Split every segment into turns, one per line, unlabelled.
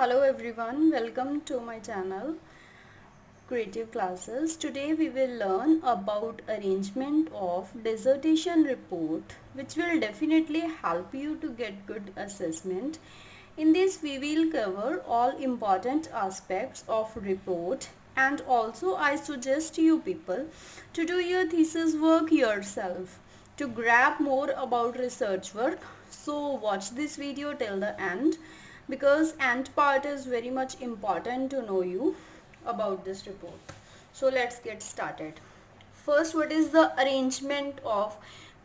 Hello everyone, welcome to my channel Creative Classes. Today we will learn about arrangement of dissertation report, which will definitely help you to get good assessment. In this we will cover all important aspects of report, and also I suggest you people to do your thesis work yourself to grab more about research work. So watch this video till the end, because end part is very much important to know you about this report. So let's get started. First, what is the arrangement of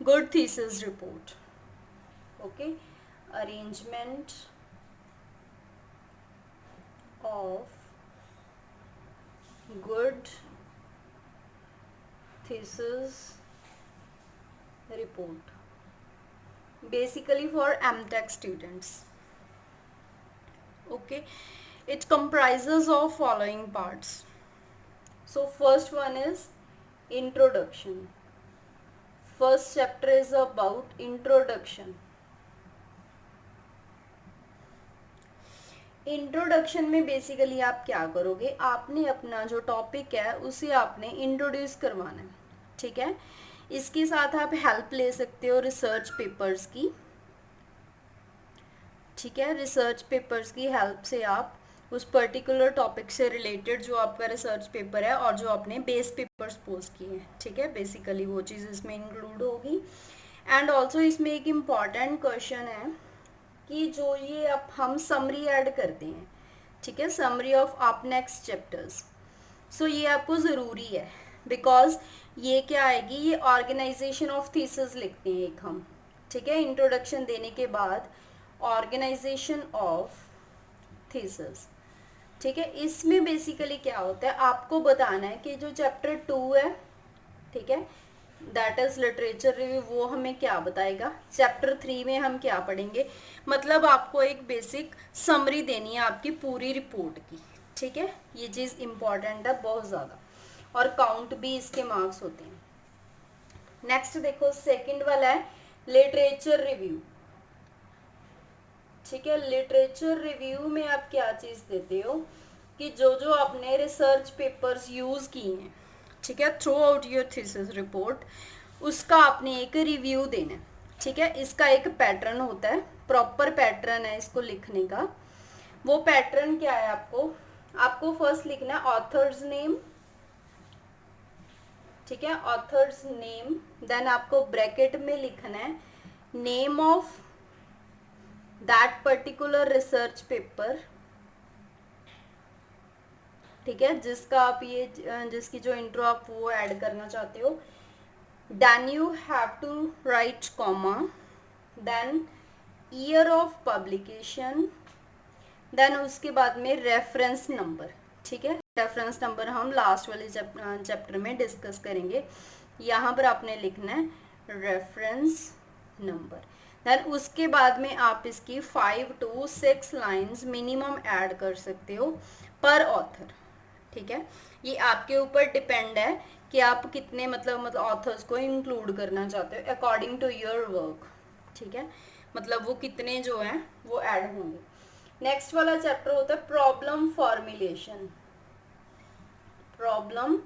good thesis report? Okay, arrangement of good thesis report, basically for MTech students. Okay, it comprises of following parts. So first one is introduction. First chapter is about introduction. Introduction में basically आप क्या करोगे, आपने अपना जो topic है उसे आपने इंट्रोड्यूस करवाना है. ठीक है, इसके साथ आप हेल्प ले सकते हो रिसर्च पेपर्स की. ठीक है, रिसर्च पेपर्स की हेल्प से आप उस पर्टिकुलर टॉपिक से रिलेटेड जो आपका रिसर्च पेपर है और जो आपने बेस पेपर्स पोस्ट किए हैं, ठीक है, बेसिकली वो चीज़ इसमें इंक्लूड होगी. एंड ऑल्सो इसमें एक इम्पॉर्टेंट क्वेश्चन है कि जो ये अब हम समरी ऐड करते हैं, ठीक है, समरी ऑफ आप नेक्स्ट चैप्टर्स. सो ये आपको ज़रूरी है, बिकॉज ये क्या आएगी, ये ऑर्गेनाइजेशन ऑफ थीसिस लिखते हैं एक हम. ठीक है, इंट्रोडक्शन देने के बाद ऑर्गेनाइजेशन ऑफ थीसिस. ठीक है, इसमें बेसिकली क्या होता है, आपको बताना है कि जो चैप्टर 2 है, ठीक है, दैट इज लिटरेचर रिव्यू, वो हमें क्या बताएगा. चैप्टर 3 में हम क्या पढ़ेंगे, मतलब आपको एक बेसिक समरी देनी है आपकी पूरी रिपोर्ट की. ठीक है, ये चीज़ इम्पॉर्टेंट है बहुत ज़्यादा, और काउंट भी इसके मार्क्स होते हैं. नेक्स्ट देखो, सेकंड वाला है लिटरेचर रिव्यू. ठीक है, लिटरेचर रिव्यू में आप क्या चीज़ देते हो कि जो जो आपने रिसर्च पेपर्स यूज़ किए हैं, ठीक है, through out your thesis report, उसका आपने एक रिव्यू देना है. ठीक है, इसका एक पैटर्न होता है, प्रॉपर पैटर्न है इसको लिखने का. वो पैटर्न क्या है, आपको फर्स्ट लिखना है ऑथर्स नेम. ठीक है, ऑथर्स नेम, देन आपको ब्रैकेट में लिखना है name of that particular research paper. ठीक है, जिसका आप जिसकी जो इंट्रो आप वो ऐड करना चाहते हो. Then you have to write comma, then year of publication, then उसके बाद में रेफरेंस नंबर. ठीक है, रेफरेंस नंबर हम लास्ट वाले चैप्टर में डिस्कस करेंगे. यहाँ पर आपने लिखना है रेफरेंस नंबर. देन उसके बाद में आप इसकी 5 to 6 लाइन्स मिनिमम ऐड कर सकते हो पर ऑथर. ठीक है, ये आपके ऊपर डिपेंड है कि आप कितने मतलब ऑथर्स को इंक्लूड करना चाहते हो अकॉर्डिंग टू योर वर्क. ठीक है, मतलब वो कितने जो हैं वो ऐड होंगे. नेक्स्ट वाला चैप्टर होता है प्रॉब्लम फॉर्मुलेशन. प्रॉब्लम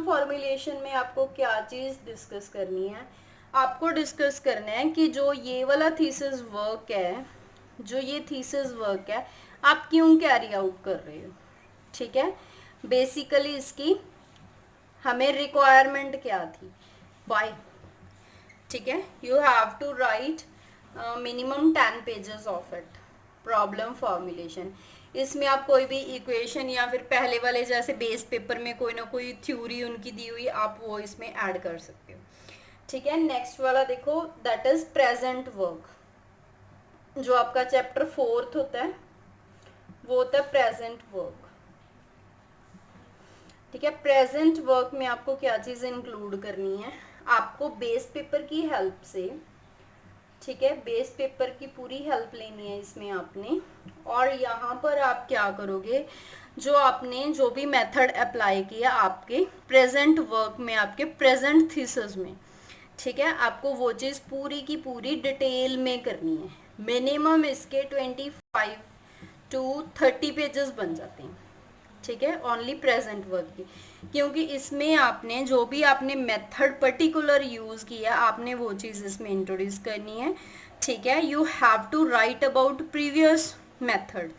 फॉर्मुलेशन में आपको क्या चीज़ डिस्कस करनी है, आपको डिस्कस करना है कि जो ये वाला थीसिस वर्क है, जो ये थीसिस वर्क है, आप क्यों कैरी आउट कर रहे हो. ठीक है, बेसिकली इसकी हमें रिक्वायरमेंट क्या थी, वाई. ठीक है, you have to write minimum 10 pages of it. Problem formulation, इसमें आप कोई भी इक्वेशन या फिर पहले वाले जैसे बेस पेपर में कोई ना कोई थ्योरी उनकी दी हुई आप वो इसमें ऐड कर सकते हो. ठीक है, नेक्स्ट वाला देखो, दैट इज प्रेजेंट वर्क. जो आपका चैप्टर 4 होता है वो होता है प्रेजेंट वर्क. ठीक है, प्रेजेंट वर्क में आपको क्या चीज़ इंक्लूड करनी है, आपको बेस पेपर की हेल्प से. ठीक है, बेस पेपर की पूरी हेल्प लेनी है इसमें आपने. और यहाँ पर आप क्या करोगे, जो आपने जो भी मेथड अप्लाई किया आपके प्रेजेंट वर्क में, आपके प्रेजेंट थीसिस में, ठीक है, आपको वो चीज़ पूरी की पूरी डिटेल में करनी है. मिनिमम इसके 25 to 30 पेजेस बन जाते हैं, ठीक है, ओनली प्रेजेंट वर्क की, क्योंकि इसमें आपने जो भी आपने मेथड पर्टिकुलर यूज़ किया आपने वो चीज़ इसमें इंट्रोड्यूस करनी है, ठीक है। You have to write about previous method,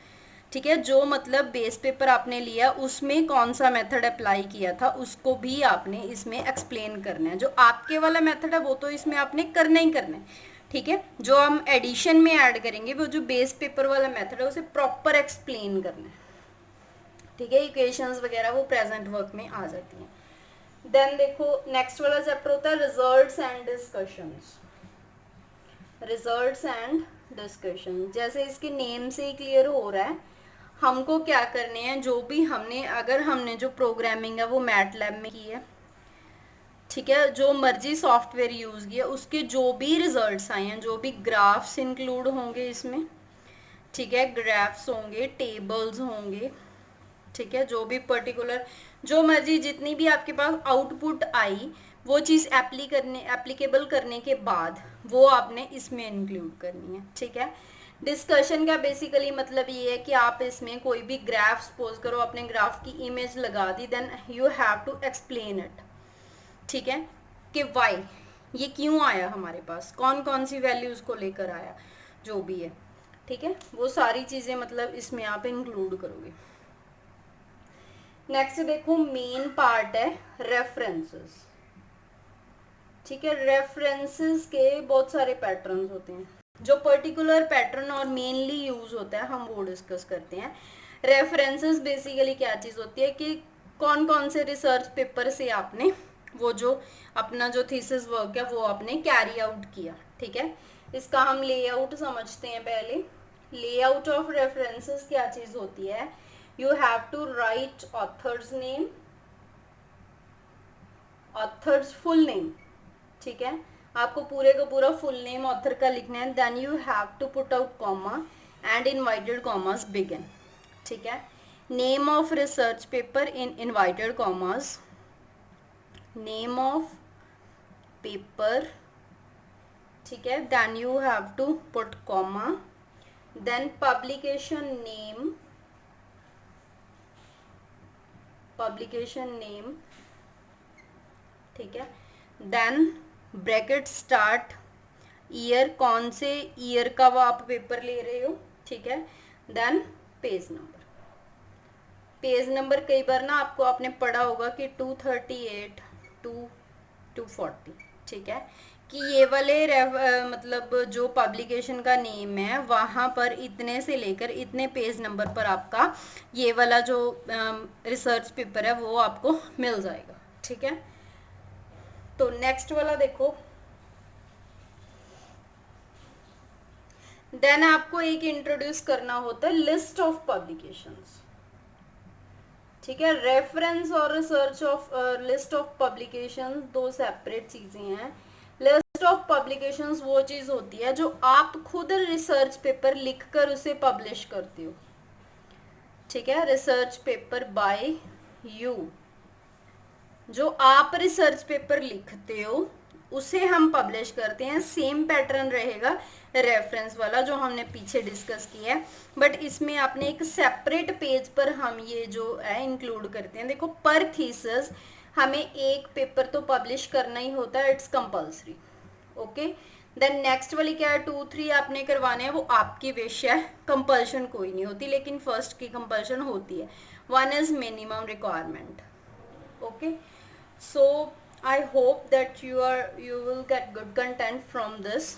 ठीक है, जो मतलब बेस पेपर आपने लिया उसमें कौन सा मेथड अप्लाई किया था उसको भी आपने इसमें एक्सप्लेन करना है। जो आपके वाला मेथड है वो तो इसमें आपने करना ही करना है, ठीक है। जो हम एडिशन में ऐड करेंगे वो जो बेस पेपर वाला मेथड है उसे प्रॉपर एक्सप्लेन करना है, ठीक है। इक्वेशंस वगैरह वो प्रेजेंट वर्क में आ जाती हैं। देन देखो नेक्स्ट वाला चैप्टर होता है results and discussions. Results and discussion, जैसे इसके नेम से ही क्लियर हो रहा है, हमको क्या करने हैं, जो भी हमने अगर हमने जो प्रोग्रामिंग है वो मैटलैब में की है, ठीक है, जो मर्जी सॉफ्टवेयर यूज़ किया उसके जो भी रिजल्ट्स आए हैं, जो भी ग्राफ्स इंक्लूड होंगे इसमें, ठीक है, ग्राफ्स होंगे, टेबल्स होंगे, ठीक है, जो भी पर्टिकुलर जो मर्जी जितनी भी आपके पास आउटपुट आई वो चीज़ एप्लीकेबल करने के बाद वो आपने इसमें इंक्लूड करनी है, ठीक है। डिस्कशन का बेसिकली मतलब ये है कि आप इसमें कोई भी ग्राफ सपोज करो आपने ग्राफ की इमेज लगा दी, then you have to explain it, ठीक है, कि वाई ये क्यों आया हमारे पास, कौन कौन सी वैल्यूज को लेकर आया, जो भी है, ठीक है, वो सारी चीज़ें मतलब इसमें आप इंक्लूड करोगे। नेक्स्ट देखो मेन पार्ट है रेफरेंसेस, ठीक है। रेफरेंसेस के बहुत सारे पैटर्न्स होते हैं, जो पर्टिकुलर पैटर्न और मेनली यूज होता है हम वो डिस्कस करते हैं। रेफरेंसेस बेसिकली क्या चीज़ होती है कि कौन कौन से रिसर्च पेपर से आपने वो जो अपना जो थीसिस वर्क है वो आपने कैरी आउट किया, ठीक है। इसका हम लेआउट समझते हैं पहले। लेआउट ऑफ रेफरेंसेस क्या चीज़ होती है, you have to write authors name, authors full name, ठीक है, आपको पूरे का पूरा फुल नेम ऑथर का लिखना है। Then you have to put out comma and invited commas begin, ठीक है। Name of research paper in invited commas, name of paper, ठीक है, then you have to put comma, then publication name, publication name, ठीक है, then bracket start year, कौन से year का वो आप पेपर ले रहे हो, ठीक है, then page number. Page number कई बार ना आपको आपने पढ़ा होगा कि 238 टू 240, ठीक है, कि ये वाले मतलब जो पब्लिकेशन का नेम है वहाँ पर इतने से लेकर इतने पेज नंबर पर आपका ये वाला जो रिसर्च पेपर है वो आपको मिल जाएगा, ठीक है। तो नेक्स्ट वाला देखो, देन आपको एक इंट्रोड्यूस करना होता है लिस्ट ऑफ पब्लिकेशंस, ठीक है। रेफरेंस और research of list of publications दो सेपरेट चीजें हैं। लिस्ट ऑफ पब्लिकेशंस वो चीज होती है जो आप खुद रिसर्च पेपर लिखकर उसे पब्लिश करते हो, ठीक है, रिसर्च पेपर बाय यू, जो आप रिसर्च पेपर लिखते हो उसे हम पब्लिश करते हैं। सेम पैटर्न रहेगा रेफरेंस वाला जो हमने पीछे डिस्कस किया है, बट इसमें आपने एक सेपरेट पेज पर हम ये जो है इंक्लूड करते हैं। देखो पर थीसिस हमें एक पेपर तो पब्लिश करना ही होता है, it's compulsory, okay. Then next वाली क्या है, 2-3 आपने करवाने हैं, वो आपकी विश है, कंपल्शन कोई नहीं होती, लेकिन फर्स्ट की कंपल्शन होती है। 1 is minimum requirement, okay. So I hope that you will get good content from this.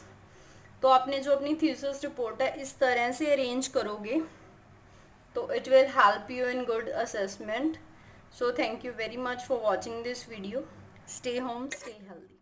तो आपने जो अपनी थीसिस रिपोर्ट है इस तरह से अरेंज करोगे तो it will help you in good assessment. So thank you very much for watching this video. Stay home, stay healthy.